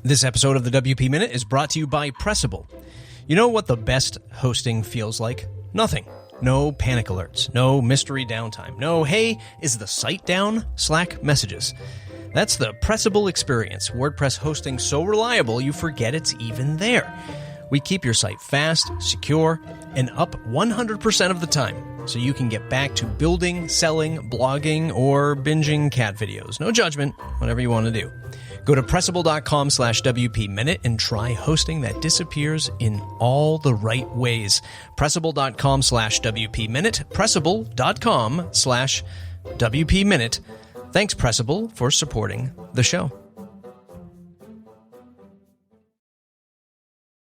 This episode of the WP Minute is brought to you by Pressable. You know what the best hosting feels like? Nothing. No panic alerts. No mystery downtime. No, hey, is the site down? Slack messages. That's the Pressable experience. WordPress hosting so reliable you forget it's even there. We keep your site fast, secure, and up 100% of the time, so you can get back to building, selling, blogging, or binging cat videos. No judgment, whatever you want to do. Go to Pressable.com/WP Minute and try hosting that disappears in all the right ways. Pressable.com/WP Minute. Pressable.com/WP Minute. Thanks, Pressable, for supporting the show.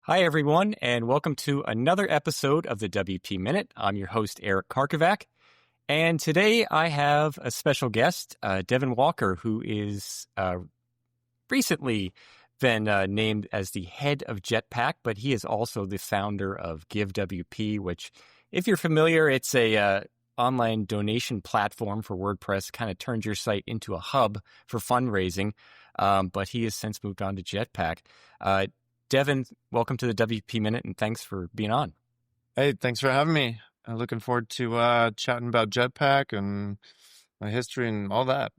Hi, everyone, and welcome to another episode of the WP Minute. I'm your host, Eric Karkovac, and today I have a special guest, Devin Walker, who is recently been named as the head of Jetpack, but he is also the founder of GiveWP, which, if you're familiar, it's a online donation platform for WordPress. Kind of turns your site into a hub for fundraising, but he has since moved on to Jetpack. Devin, welcome to the WP Minute, and thanks for being on. Hey, thanks for having me. I'm looking forward to chatting about Jetpack and my history and all that.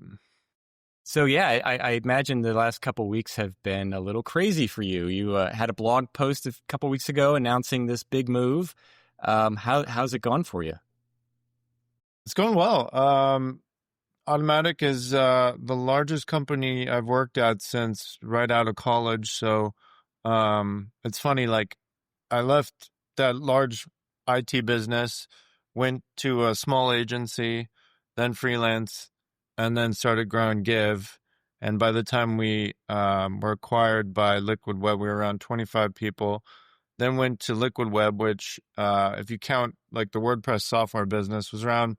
So, yeah, I imagine the last couple of weeks have been a little crazy for you. You had a blog post a couple of weeks ago announcing this big move. How's it gone for you? It's going well. Automatic is the largest company I've worked at since right out of college. So it's funny, like I left that large IT business, went to a small agency, then freelance, and then started growing Give. And by the time we were acquired by Liquid Web, we were around 25 people. Then went to Liquid Web, which if you count like the WordPress software business, was around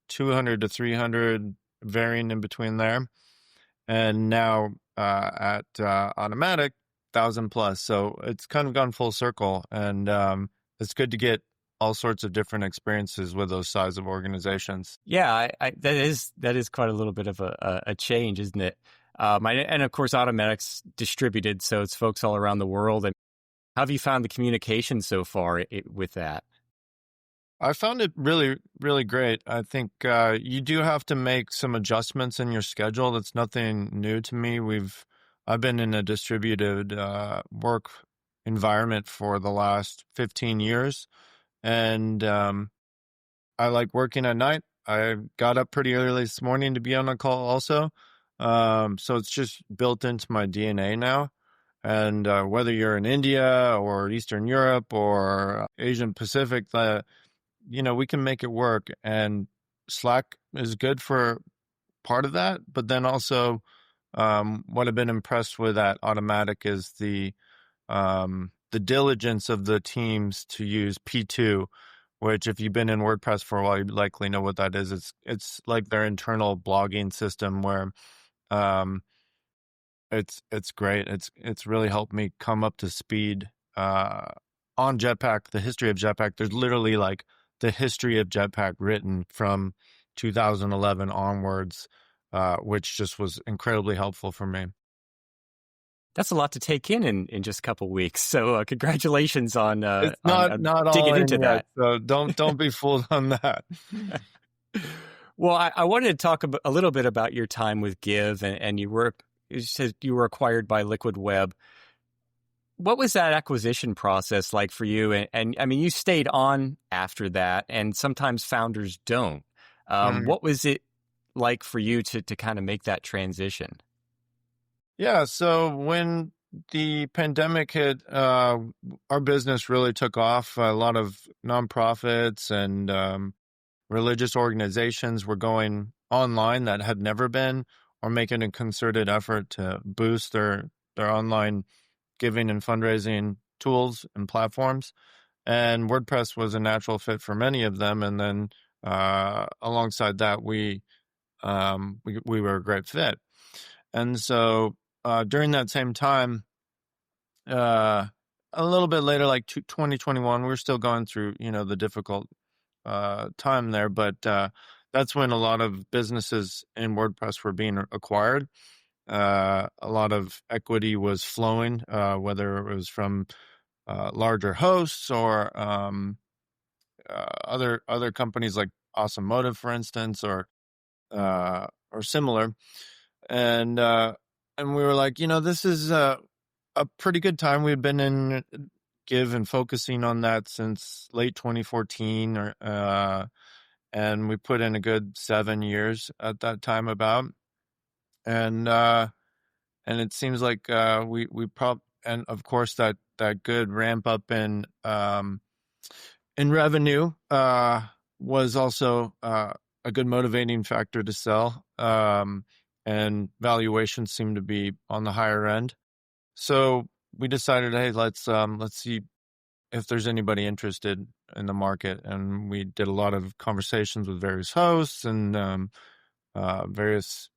200 to 300, varying in between there. And now at Automatic, 1,000 plus. So it's kind of gone full circle. And it's good to get all sorts of different experiences with those size of organizations. Yeah, that is quite a little bit of a change, isn't it? And of course, Automatic's distributed, so it's folks all around the world. And how have you found the communication so far with that? I found it really, really great. I think you do have to make some adjustments in your schedule. That's nothing new to me. I've been in a distributed work environment for the last 15 years. And I like working at night. I got up pretty early this morning to be on a call also. So it's just built into my DNA now. And whether you're in India or Eastern Europe or Asian Pacific, we can make it work. And Slack is good for part of that. But then also what I've been impressed with at Automatic is the diligence of the teams to use P2, which if you've been in WordPress for a while, you likely know what that is. It's like their internal blogging system where it's great. It's really helped me come up to speed on Jetpack, the history of Jetpack. There's literally like the history of Jetpack written from 2011 onwards, which just was incredibly helpful for me. That's a lot to take in just a couple of weeks. So congratulations on it's not digging all into that. So don't be fooled on that. Well, I wanted to talk a little bit about your time with Give, and you said you were acquired by Liquid Web. What was that acquisition process like for you? And I mean, you stayed on after that, and sometimes founders don't. What was it like for you to kind of make that transition? Yeah, so when the pandemic hit, our business really took off. A lot of nonprofits and religious organizations were going online that had never been, or making a concerted effort to boost their online giving and fundraising tools and platforms. And WordPress was a natural fit for many of them. And then alongside that, we were a great fit. And so during that same time, a little bit later, like 2021, we were still going through, the difficult time there. But that's when a lot of businesses in WordPress were being acquired. A lot of equity was flowing, whether it was from larger hosts or other companies like Automotive, for instance, or similar. And we were like, this is a pretty good time. We've been in Give and focusing on that since late 2014, and we put in a good 7 years at that time about. And it seems like and of course that good ramp up in revenue was also a good motivating factor to sell. And valuations seem to be on the higher end. So we decided, hey, let's see if there's anybody interested in the market. And we did a lot of conversations with various hosts and various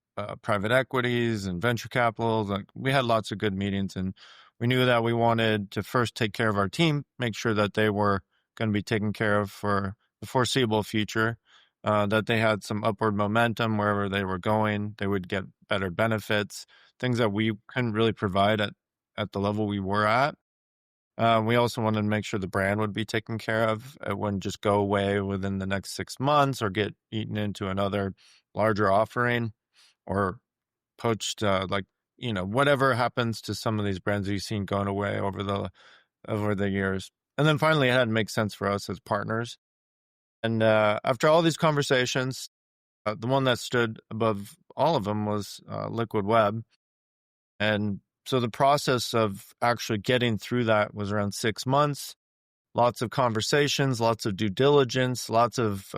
private equities and venture capitals. Like, we had lots of good meetings, and we knew that we wanted to first take care of our team, make sure that they were going to be taken care of for the foreseeable future, that they had some upward momentum wherever they were going, they would get better benefits, things that we couldn't really provide at the level we were at. We also wanted to make sure the brand would be taken care of. It wouldn't just go away within the next 6 months or get eaten into another larger offering or poached, whatever happens to some of these brands you've seen going away over the years. And then finally, it had to make sense for us as partners. And after all these conversations, the one that stood above all of them was Liquid Web. And so the process of actually getting through that was around 6 months. Lots of conversations, lots of due diligence, lots of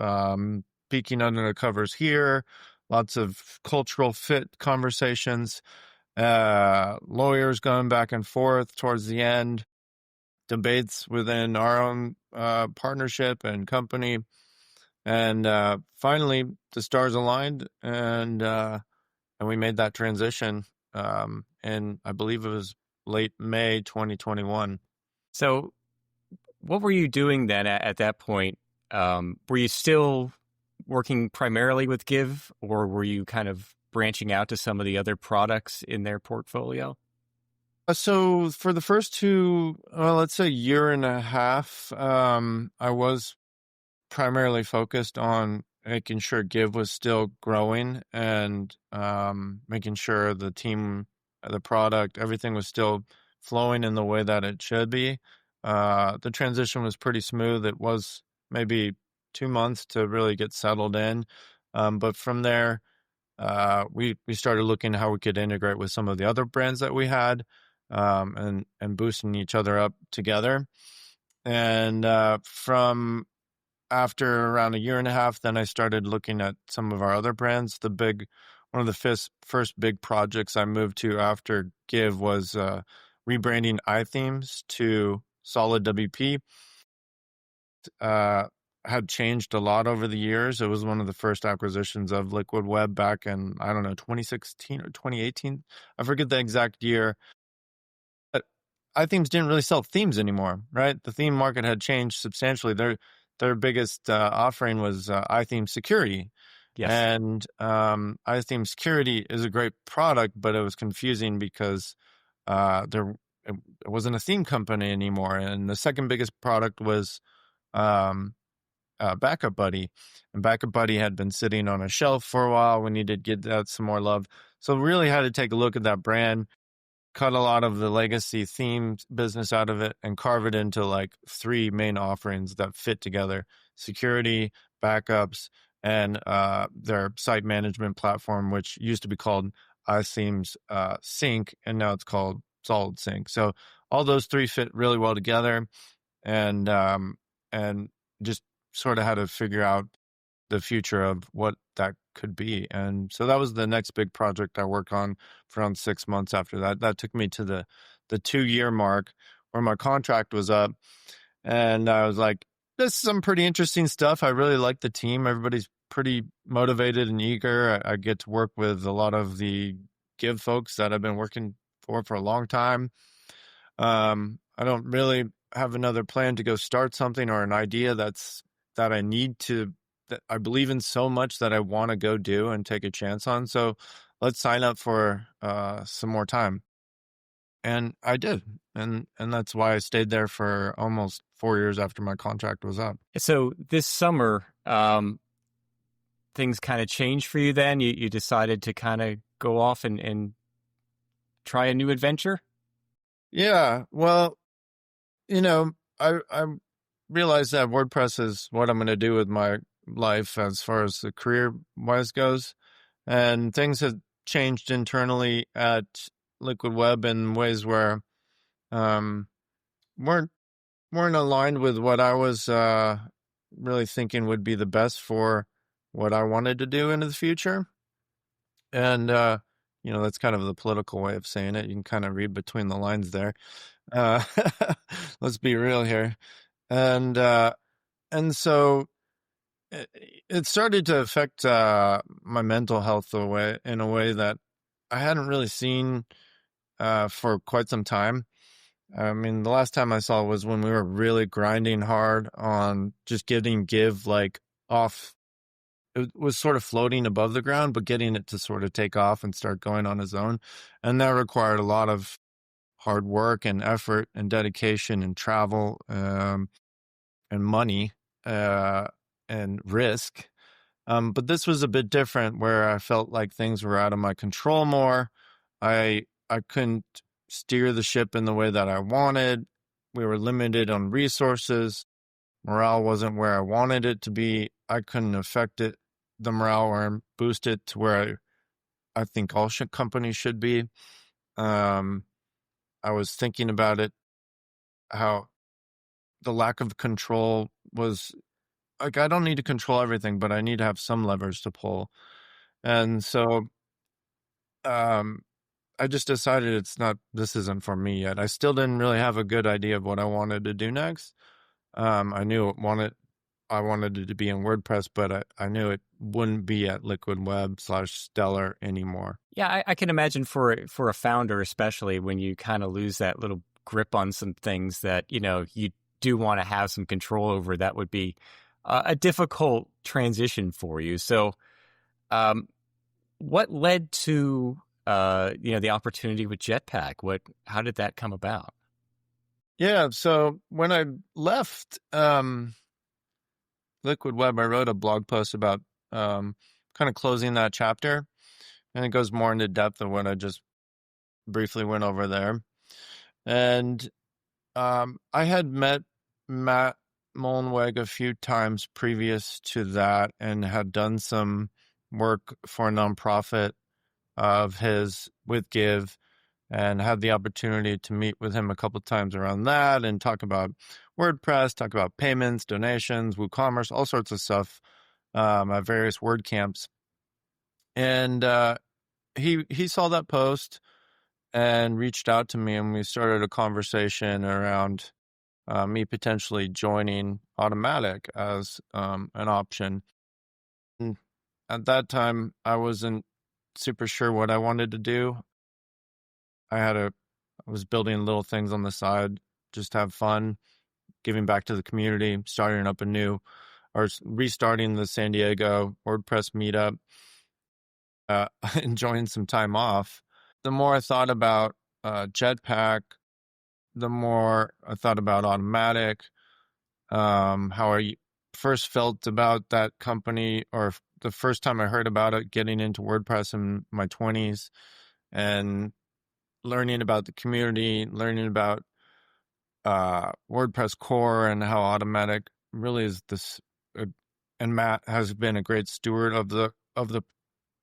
peeking under the covers here, lots of cultural fit conversations, lawyers going back and forth towards the end, debates within our own partnership and company. And finally, the stars aligned, and we made that transition. And I believe it was late May 2021. So what were you doing then at that point? Were you still working primarily with Give, or were you kind of branching out to some of the other products in their portfolio? So for the first let's say year and a half, I was primarily focused on making sure Give was still growing and making sure the team, the product, everything was still flowing in the way that it should be. The transition was pretty smooth. It was maybe 2 months to really get settled in. But from there, we started looking at how we could integrate with some of the other brands that we had, and boosting each other up together. And from after around a year and a half, then I started looking at some of our other brands. One of the first big projects I moved to after Give was rebranding iThemes to Solid WP. Had changed a lot over the years. It was one of the first acquisitions of Liquid Web back in, 2016 or 2018. I forget the exact year. But iThemes didn't really sell themes anymore, right? The theme market had changed substantially. Their biggest offering was iTheme Security. Yes. And iTheme Security is a great product, but it was confusing because it wasn't a theme company anymore. And the second biggest product was Backup Buddy. And Backup Buddy had been sitting on a shelf for a while. We needed to get that some more love. So really had to take a look at that brand, cut a lot of the legacy theme business out of it, and carve it into like 3 main offerings that fit together: security, backups, and their site management platform, which used to be called iThemes Sync, and now it's called Solid Sync. So all those 3 fit really well together, and just sort of had to figure out the future of what that could be. And so that was the next big project I worked on for around 6 months after that. That took me to the 2-year mark where my contract was up. And I was like, this is some pretty interesting stuff. I really like the team. Everybody's pretty motivated and eager. I get to work with a lot of the Give folks that I've been working for a long time. I don't really have another plan to go start something or an idea that I believe in so much that I want to go do and take a chance on. So let's sign up for some more time. And I did. And that's why I stayed there for almost 4 years after my contract was up. So this summer, things kind of changed for you then? You decided to kind of go off and try a new adventure? Yeah. Well, I realized that WordPress is what I'm going to do with my life as far as the career wise goes. And things have changed internally at Liquid Web in ways where weren't aligned with what I was really thinking would be the best for what I wanted to do into the future. And that's kind of the political way of saying it. You can kind of read between the lines there. Uh, let's be real here. And so it started to affect my mental health in a way that I hadn't really seen for quite some time. I mean, the last time I saw it was when we were really grinding hard on just getting Give like off. It was sort of floating above the ground, but getting it to sort of take off and start going on its own. And that required a lot of hard work and effort and dedication and travel and money and risk. But this was a bit different where I felt like things were out of my control more. I couldn't steer the ship in the way that I wanted. We were limited on resources. Morale wasn't where I wanted it to be. I couldn't affect it, the morale, or boost it to where I think all companies should be. I was thinking about it, how the lack of control was like, I don't need to control everything, but I need to have some levers to pull. And so I just decided this isn't for me yet. I still didn't really have a good idea of what I wanted to do next. I knew I wanted it to be in WordPress, but I knew it wouldn't be at Liquid Web /Stellar anymore. Yeah, I can imagine for a founder, especially when you kind of lose that little grip on some things that, you do want to have some control over, that would be a difficult transition for you. So what led to, the opportunity with Jetpack? How did that come about? Yeah. So when I left Liquid Web, I wrote a blog post about kind of closing that chapter, and it goes more into depth of what I just briefly went over there. And I had met Matt Mullenweg a few times previous to that and had done some work for a nonprofit of his with Give, and had the opportunity to meet with him a couple of times around that and talk about WordPress, talk about payments, donations, WooCommerce, all sorts of stuff at various WordCamps. And he saw that post and reached out to me, and we started a conversation around me potentially joining Automatic as an option. And at that time, I wasn't super sure what I wanted to do. I was building little things on the side, just have fun, giving back to the community, restarting the San Diego WordPress meetup, enjoying some time off. The more I thought about Jetpack, the more I thought about Automatic, how I first felt about that company, or the first time I heard about it, getting into WordPress in my 20s and learning about the community, learning about WordPress core and how Automatic really is this. And Matt has been a great steward of the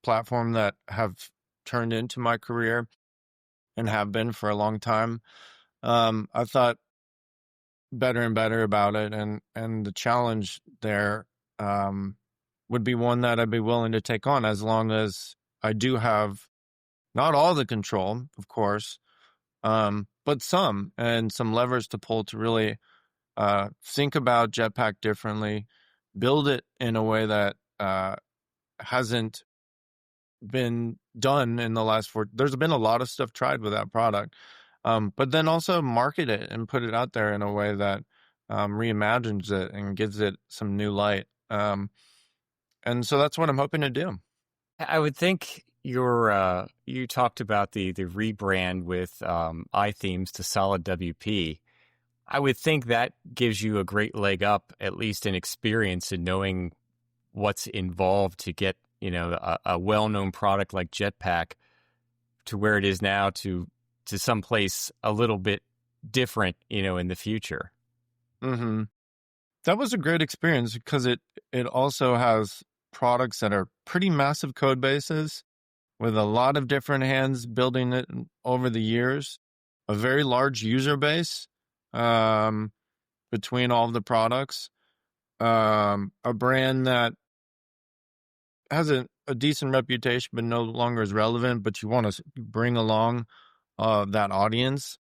platform that have turned into my career and have been for a long time. I thought better and better about it, and the challenge there would be one that I'd be willing to take on, as long as I do have not all the control, of course, but some levers to pull to really think about Jetpack differently, build it in a way that hasn't been done in the last there's been a lot of stuff tried with that product, but then also market it and put it out there in a way that reimagines it and gives it some new light. And so that's what I'm hoping to do. I would think, you talked about the rebrand with iThemes to Solid WP. I would think that gives you a great leg up, at least in experience in knowing what's involved to get, a well-known product like Jetpack to where it is now to someplace a little bit different, in the future. Mm-hmm. That was a great experience because it also has products that are pretty massive code bases with a lot of different hands building it over the years, a very large user base between all of the products, a brand that has a decent reputation but no longer is relevant, but you want to bring along that audience,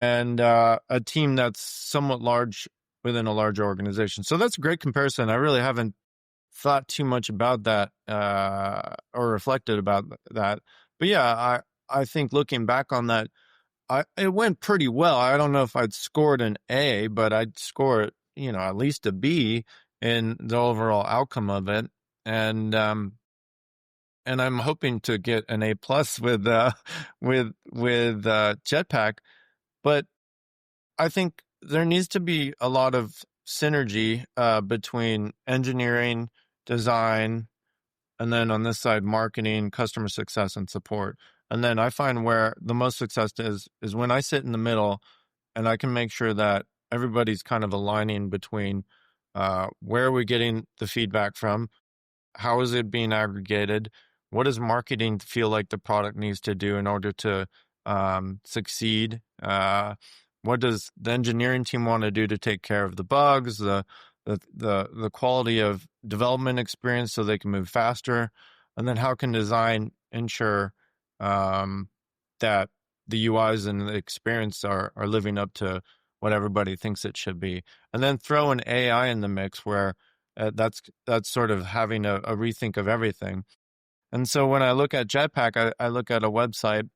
and a team that's somewhat large within a large organization. So that's a great comparison. I really haven't thought too much about that or reflected about that. But yeah, I think looking back on that, it went pretty well. I don't know if I'd scored an A, but I'd score it, at least a B in the overall outcome of it. And I'm hoping to get an A plus with Jetpack. But I think there needs to be a lot of synergy between engineering, design, and then on this side, marketing, customer success, and support. And then I find where the most success is when I sit in the middle and I can make sure that everybody's kind of aligning between where are we getting the feedback from, how is it being aggregated, what does marketing feel like the product needs to do in order to succeed, what does the engineering team want to do to take care of the bugs, the quality of development experience so they can move faster, and then how can design ensure that the UIs and the experience are living up to what everybody thinks it should be. And then throw an AI in the mix where that's sort of having a rethink of everything. And so when I look at Jetpack, I look at a website.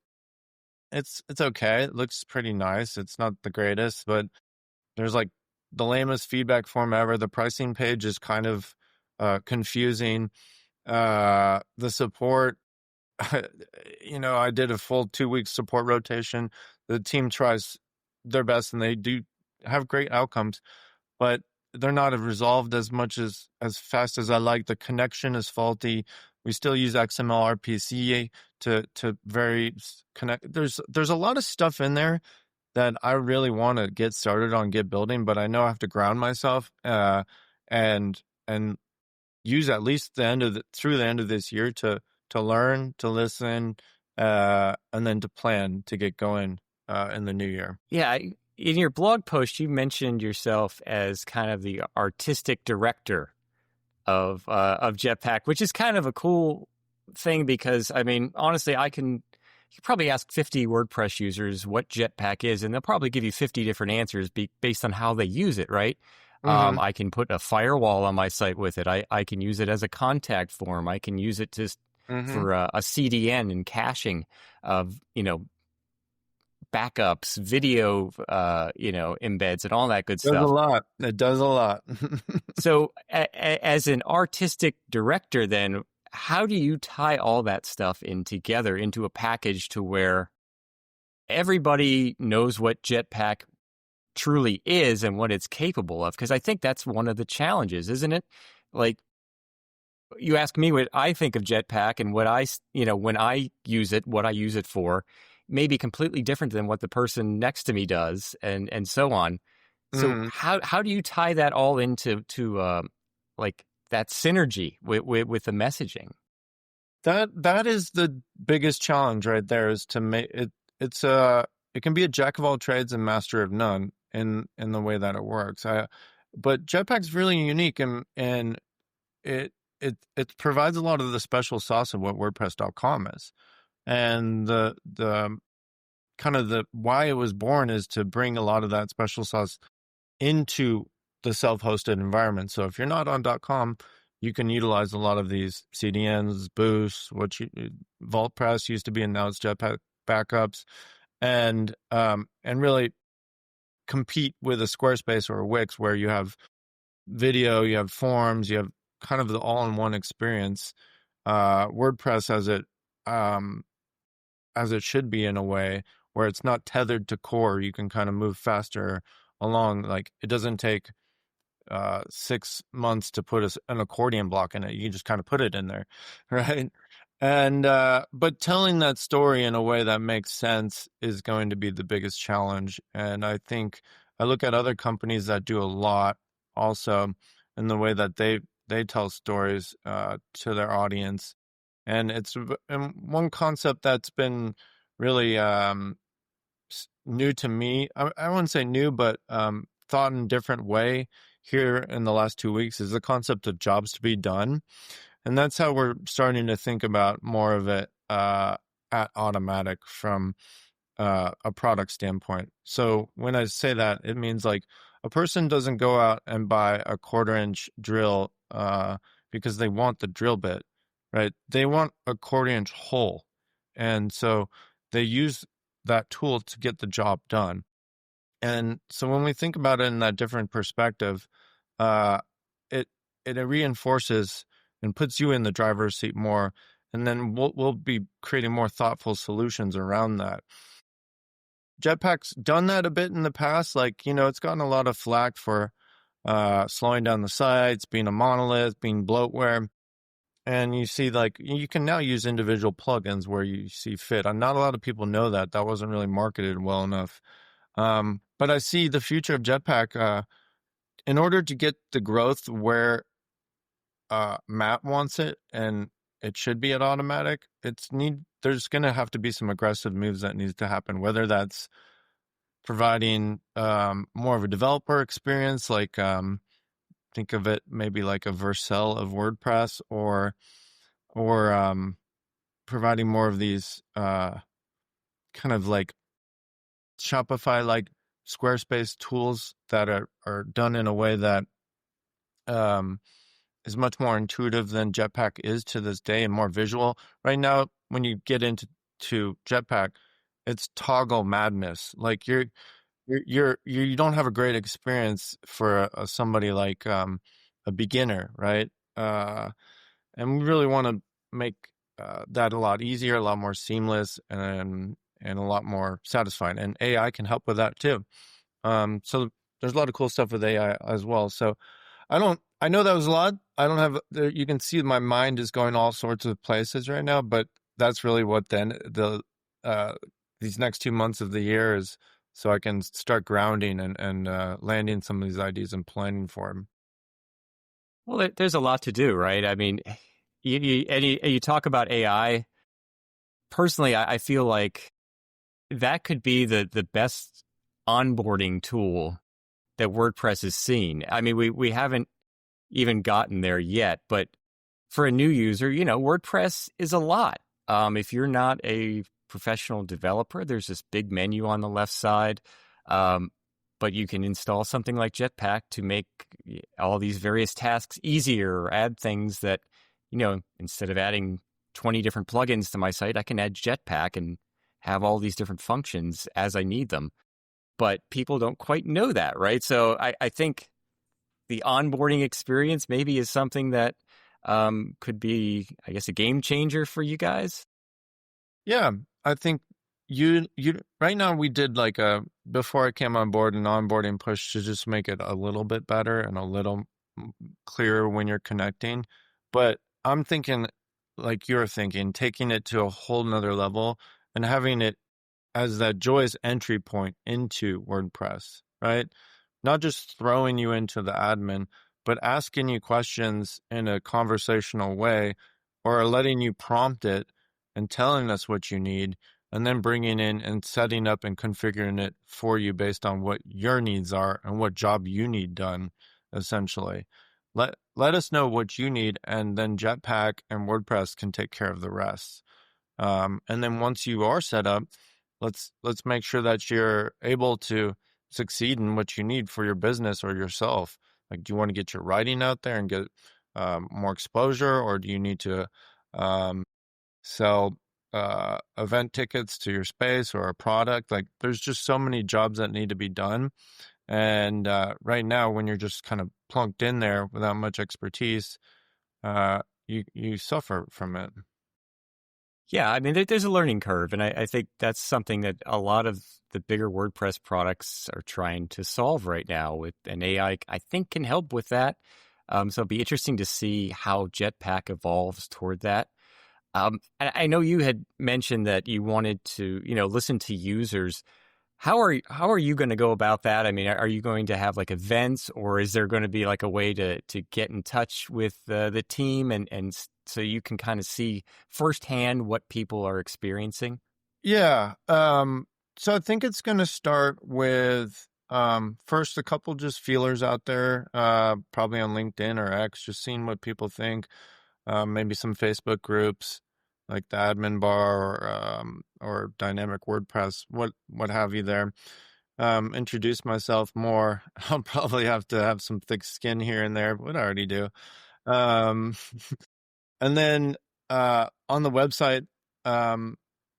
It's okay. It looks pretty nice. It's not the greatest, but there's like the lamest feedback form ever. The pricing page is kind of confusing. The support, I did a full 2 week support rotation. The team tries their best and they do have great outcomes, but they're not resolved as much as fast as I like. The connection is faulty. We still use XML RPC to very connect. There's a lot of stuff in there that I really want to get started on, get building, but I know I have to ground myself and use at least through the end of this year to learn, to listen, and then to plan to get going in the new year. Yeah, in your blog post, you mentioned yourself as kind of the artistic director of Jetpack, which is kind of a cool thing because, I mean, honestly, you could probably ask 50 WordPress users what Jetpack is, and they'll probably give you 50 different answers based on how they use it, right? Mm-hmm. I can put a firewall on my site with it. I can use it as a contact form. I can use it for a CDN and caching of, backups, video, embeds and all that good stuff. It does a lot. So as an artistic director, then how do you tie all that stuff in together into a package to where everybody knows what Jetpack truly is and what it's capable of? Because I think that's one of the challenges, isn't it? Like, you ask me what I think of Jetpack and what when I use it, what I use it for, may be completely different than what the person next to me does, and so on. So how do you tie that all into like that synergy with the messaging? That is the biggest challenge right there, is to make it. It can be a jack of all trades and master of none in the way that it works. But Jetpack's really unique, and it provides a lot of the special sauce of what WordPress.com is. And the kind of the why it was born is to bring a lot of that special sauce into the self-hosted environment. So if you're not on .com, you can utilize a lot of these CDNs, boosts, VaultPress used to be, and now it's Jetpack backups, and really compete with a Squarespace or a Wix, where you have video, you have forms, you have kind of the all-in-one experience. WordPress has it as it should be in a way where it's not tethered to core. You can kind of move faster along. Like it doesn't take 6 months to put an accordion block in it. You just kind of put it in there, right? And but telling that story in a way that makes sense is going to be the biggest challenge. And I think I look at other companies that do a lot also in the way that they tell stories to their audience. And it's and one concept that's been really new to me. I wouldn't say new, but thought in a different way here in the last 2 weeks is the concept of jobs to be done. And that's how we're starting to think about more of it at Automatic from a product standpoint. So when I say that, it means like a person doesn't go out and buy a 1/4-inch drill because they want the drill bit, right? They want a 1/4-inch hole. And so they use that tool to get the job done. And so when we think about it in that different perspective, it reinforces and puts you in the driver's seat more, and then we'll be creating more thoughtful solutions around that. Jetpack's done that a bit in the past. Like, it's gotten a lot of flack for slowing down the sites, being a monolith, being bloatware. And you see, like, you can now use individual plugins where you see fit. And not a lot of people know that. That wasn't really marketed well enough. But I see the future of Jetpack in order to get the growth where Matt wants it, and it should be at Automatic. There's going to have to be some aggressive moves that needs to happen, whether that's providing more of a developer experience, like think of it maybe like a Vercel of WordPress, or providing more of these kind of like Shopify like Squarespace tools that are done in a way that is much more intuitive than Jetpack is to this day, and more visual. Right now, when you get into Jetpack, it's toggle madness. Like you don't have a great experience for somebody like a beginner, right? And we really want to make that a lot easier, a lot more seamless, and a lot more satisfying. And AI can help with that too. So there's a lot of cool stuff with AI as well. So I know that was a lot. I don't have, you can see my mind is going all sorts of places right now, but that's really what then these next 2 months of the year is, so I can start grounding and landing some of these ideas and planning for them. Well, there's a lot to do, right? I mean, you talk about AI. Personally, I feel like that could be the best onboarding tool that WordPress has seen. I mean, we haven't even gotten there yet, but for a new user, WordPress is a lot. If you're not a professional developer, there's this big menu on the left side, but you can install something like Jetpack to make all these various tasks easier, or add things that, instead of adding 20 different plugins to my site, I can add Jetpack and have all these different functions as I need them. But people don't quite know that, right? So I think the onboarding experience maybe is something that could be, I guess, a game changer for you guys. Yeah, I think you right now we did like before I came on board, an onboarding push to just make it a little bit better and a little clearer when you're connecting. But I'm thinking, like you're thinking, taking it to a whole nother level and having it as that joyous entry point into WordPress, right? Not just throwing you into the admin, but asking you questions in a conversational way, or letting you prompt it and telling us what you need, and then bringing in and setting up and configuring it for you based on what your needs are and what job you need done, essentially. Let us know what you need, and then Jetpack and WordPress can take care of the rest. And then once you are set up, let's make sure that you're able to succeed in what you need for your business or yourself. Like, do you want to get your writing out there and get more exposure, or do you need to sell event tickets to your space or a product? Like, there's just so many jobs that need to be done. And right now, when you're just kind of plunked in there without much expertise, you suffer from it. Yeah, I mean, there's a learning curve, and I think that's something that a lot of the bigger WordPress products are trying to solve right now with an AI. I think can help with that. So it'll be interesting to see how Jetpack evolves toward that. I know you had mentioned that you wanted to, listen to users. How are you going to go about that? I mean, are you going to have like events, or is there going to be like a way to get in touch with the team and so you can kind of see firsthand what people are experiencing? Yeah. So I think it's going to start with first a couple just feelers out there, probably on LinkedIn or X, just seeing what people think. Maybe some Facebook groups like the admin bar or dynamic WordPress, what have you there. Introduce myself more. I'll probably have to have some thick skin here and there, but I already do. Um, and then on the website, um,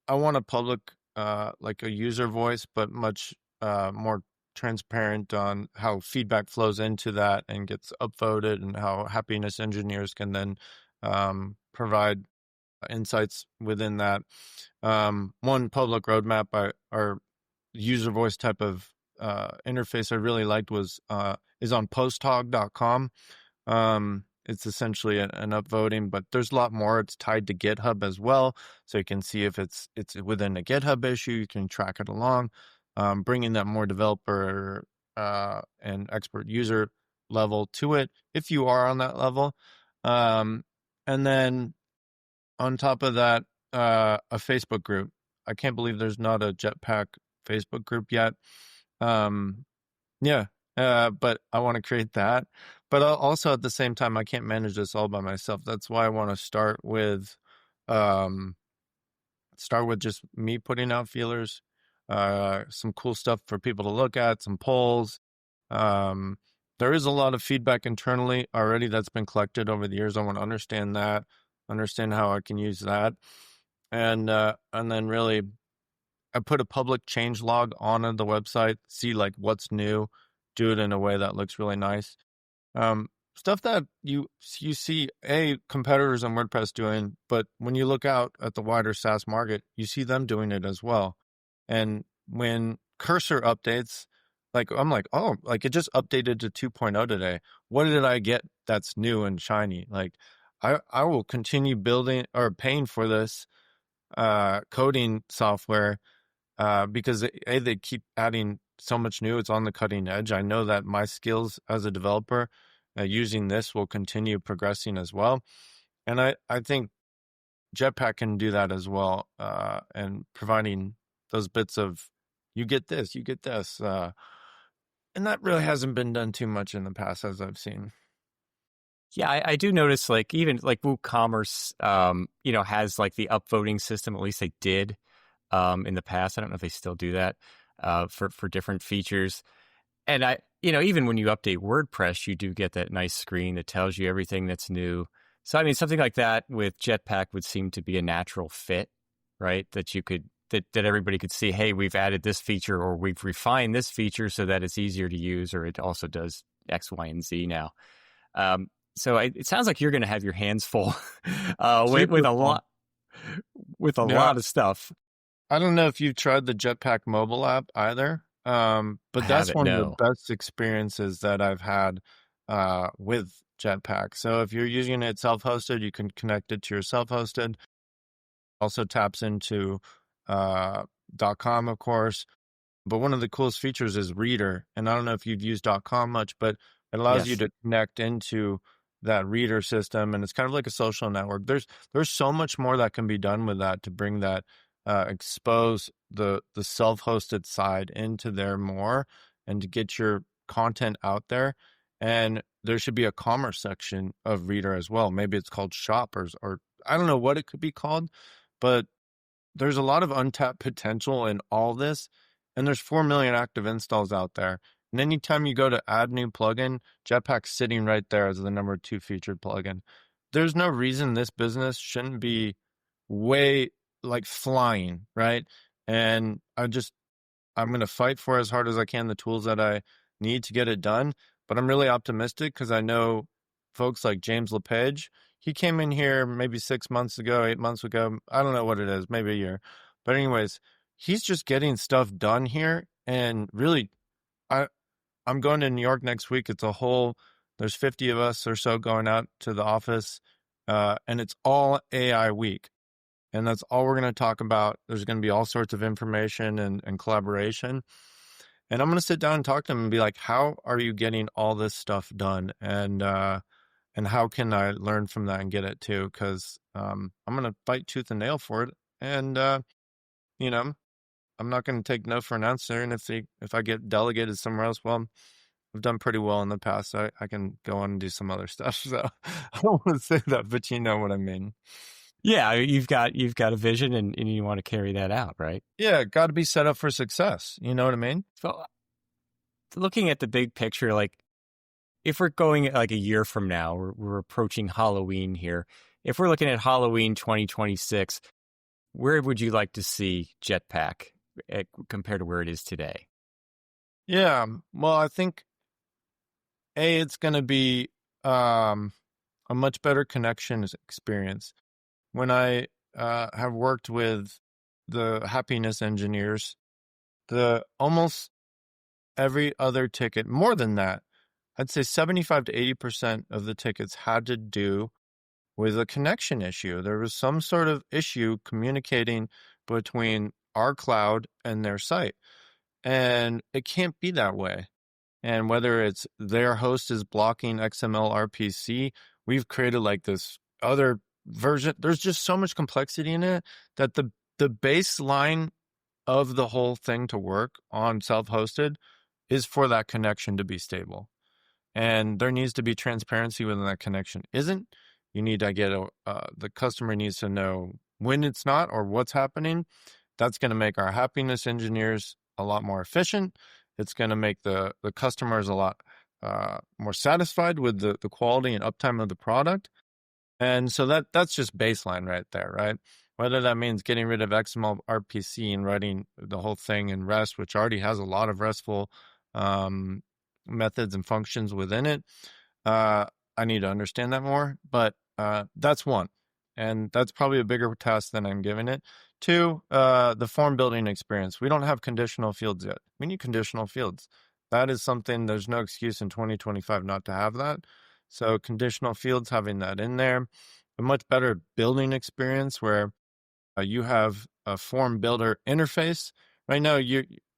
I want a public, like a user voice, but much more transparent on how feedback flows into that and gets upvoted, and how happiness engineers can then provide insights within that. One public roadmap or user voice type of interface I really liked is on posthog.com. It's essentially an upvoting, but there's a lot more. It's tied to GitHub as well, so you can see if it's within a GitHub issue. You can track it along, bringing that more developer and expert user level to it if you are on that level. And then on top of that, a Facebook group. I can't believe there's not a Jetpack Facebook group yet. Yeah, but I want to create that. But also at the same time, I can't manage this all by myself. That's why I want to start with just me putting out feelers, some cool stuff for people to look at, some polls. There is a lot of feedback internally already that's been collected over the years. I want to understand that, understand how I can use that, and then really I put a public change log on the website, see like what's new, do it in a way that looks really nice. Stuff that you see competitors on WordPress doing, but when you look out at the wider SaaS market, you see them doing it as well. And when cursor updates, like I'm like, oh, like it just updated to 2.0 today. What did I get that's new and shiny? Like I will continue building or paying for this coding software because they keep adding so much new. It's on the cutting edge. I know that my skills as a developer using this will continue progressing as well. And I think Jetpack can do that as well, and providing those bits of, you get this. And that really hasn't been done too much in the past, as I've seen. Yeah, I do notice like even like WooCommerce, has like the upvoting system. At least they did in the past. I don't know if they still do that for different features. And even when you update WordPress, you do get that nice screen that tells you everything that's new. So, I mean, something like that with Jetpack would seem to be a natural fit, right? That you could, that everybody could see, hey, we've added this feature or we've refined this feature so that it's easier to use, or it also does X, Y, and Z now. So it sounds like you're going to have your hands full with a lot of stuff. I don't know if you've tried the Jetpack mobile app either, but that's one of the best experiences that I've had with Jetpack. So if you're using it self-hosted, you can connect it to your self-hosted. Also taps into .com, of course. But one of the coolest features is Reader. And I don't know if you've used .com much, but it allows you to connect into that Reader system, and it's kind of like a social network. There's so much more that can be done with that to bring that expose the self-hosted side into there more, and to get your content out there. And there should be a commerce section of Reader as well. Maybe it's called Shoppers, or I don't know what it could be called, but there's a lot of untapped potential in all this. And there's 4 million active installs out there. And anytime you go to add new plugin, Jetpack's sitting right there as the number 2 featured plugin. There's no reason this business shouldn't be way like flying, right? And I'm going to fight for as hard as I can the tools that I need to get it done. But I'm really optimistic because I know folks like James LePage, he came in here maybe 6 months ago, 8 months ago. I don't know what it is, maybe a year. But anyways, he's just getting stuff done here. And really, I'm going to New York next week. There's 50 of us or so going out to the office. And it's all AI week. And that's all we're going to talk about. There's going to be all sorts of information and collaboration. And I'm going to sit down and talk to him and be like, how are you getting all this stuff done? And how can I learn from that and get it too? Because I'm going to fight tooth and nail for it. And, I'm not going to take no for an answer. And if I get delegated somewhere else, well, I've done pretty well in the past. So I can go on and do some other stuff. So I don't want to say that, but you know what I mean. Yeah, you've got a vision and you want to carry that out, right? Yeah, got to be set up for success. You know what I mean? So looking at the big picture, like if we're going like a year from now, we're approaching Halloween here. If we're looking at Halloween 2026, where would you like to see Jetpack compared to where it is today? Yeah, well, I think it's going to be a much better connection experience. When I have worked with the happiness engineers, the almost every other ticket, more than that, I'd say 75 to 80% of the tickets had to do with a connection issue. There was some sort of issue communicating between our cloud and their site. And it can't be that way. And whether it's their host is blocking XML RPC, we've created like this other version. There's just so much complexity in it that the baseline of the whole thing to work on self-hosted is for that connection to be stable. And there needs to be transparency when that connection isn't. You need to get the customer needs to know when it's not or what's happening. That's going to make our happiness engineers a lot more efficient. It's going to make the customers a lot more satisfied with the quality and uptime of the product. And so that's just baseline right there, right? Whether that means getting rid of XML RPC and writing the whole thing in REST, which already has a lot of RESTful methods and functions within it. I need to understand that more, but that's one. And that's probably a bigger task than I'm giving it. Two, the form building experience. We don't have conditional fields yet. We need conditional fields. That is something, there's no excuse in 2025 not to have that. So conditional fields, having that in there, a much better building experience where you have a form builder interface. Right now,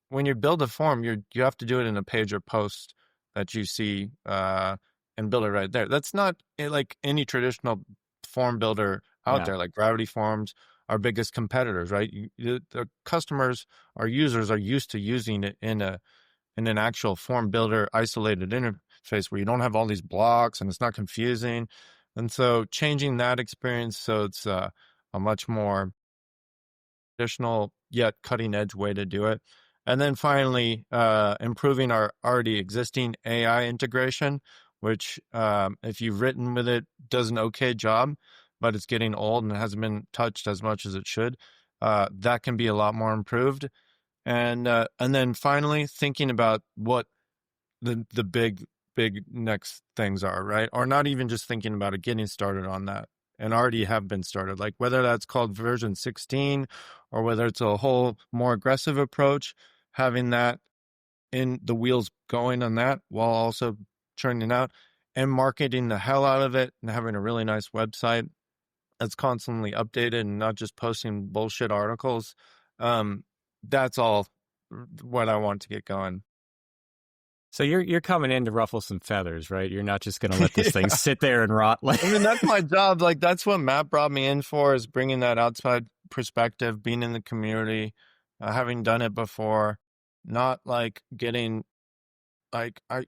when you build a form, you have to do it in a page or post that you see and build it right there. That's not like any traditional form builder out there, like Gravity Forms, our biggest competitors, right? The customers, our users are used to using it in an actual form builder isolated interface where you don't have all these blocks and it's not confusing. And so changing that experience so it's a much more traditional yet cutting edge way to do it. And then finally, improving our already existing AI integration, which if you've written with it, does an okay job, but it's getting old and it hasn't been touched as much as it should. That can be a lot more improved. And then finally, thinking about what the big next things are, right? Or not even just thinking about it, getting started on that and already have been started. Like whether that's called version 16 or whether it's a whole more aggressive approach, having that in the wheels going on that while also churning out and marketing the hell out of it and having a really nice website that's constantly updated and not just posting bullshit articles. That's all what I want to get going. So you're coming in to ruffle some feathers, right? You're not just going to let this thing sit there and rot. I mean, that's my job. Like, that's what Matt brought me in for, is bringing that outside perspective, being in the community, having done it before, not like getting like, I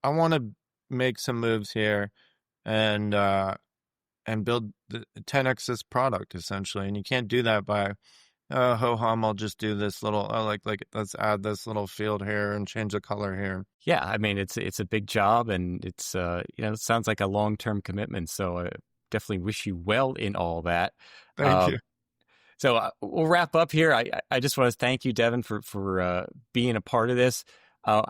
want to make some moves here and build the 10x this product essentially. And you can't do that by ho hum, I'll just do this little, let's add this little field here and change the color here. Yeah, I mean, it's a big job and it's, it sounds like a long-term commitment. So I definitely wish you well in all that. Thank you. So we'll wrap up here. I just want to thank you, Devin, for being a part of this.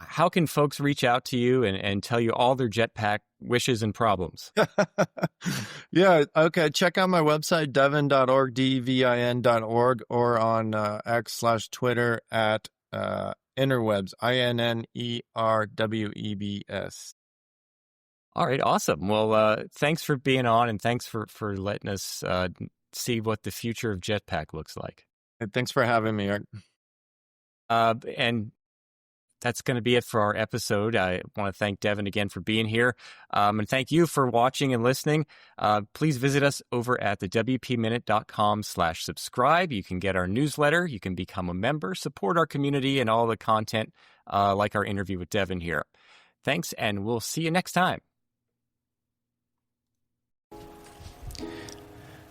how can folks reach out to you and tell you all their Jetpack wishes and problems? Yeah. Okay. Check out my website, devin.org, devin.org, or on X/Twitter at interwebs, INNERWEBS. All right. Awesome. Well, thanks for being on, and thanks for letting us see what the future of Jetpack looks like. Thanks for having me, Art. And that's going to be it for our episode. I want to thank Devin again for being here. And thank you for watching and listening. Please visit us over at thewpminute.com/subscribe. You can get our newsletter. You can become a member, support our community, and all the content like our interview with Devin here. Thanks, and we'll see you next time.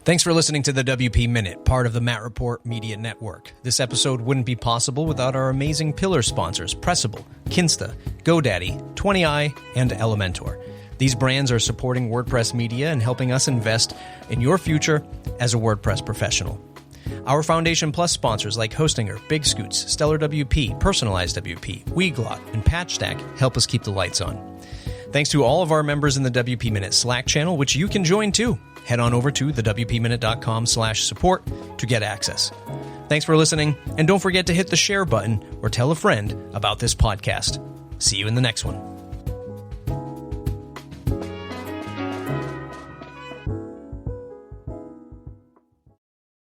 Thanks for listening to the WP Minute, part of the Matt Report Media Network. This episode wouldn't be possible without our amazing pillar sponsors, Pressable, Kinsta, GoDaddy, 20i, and Elementor. These brands are supporting WordPress media and helping us invest in your future as a WordPress professional. Our Foundation Plus sponsors like Hostinger, Big Scoots, Stellar WP, Personalized WP, Weglot, and PatchStack help us keep the lights on. Thanks to all of our members in the WP Minute Slack channel, which you can join too. Head on over to thewpminute.com/support to get access. Thanks for listening, and don't forget to hit the share button or tell a friend about this podcast. See you in the next one.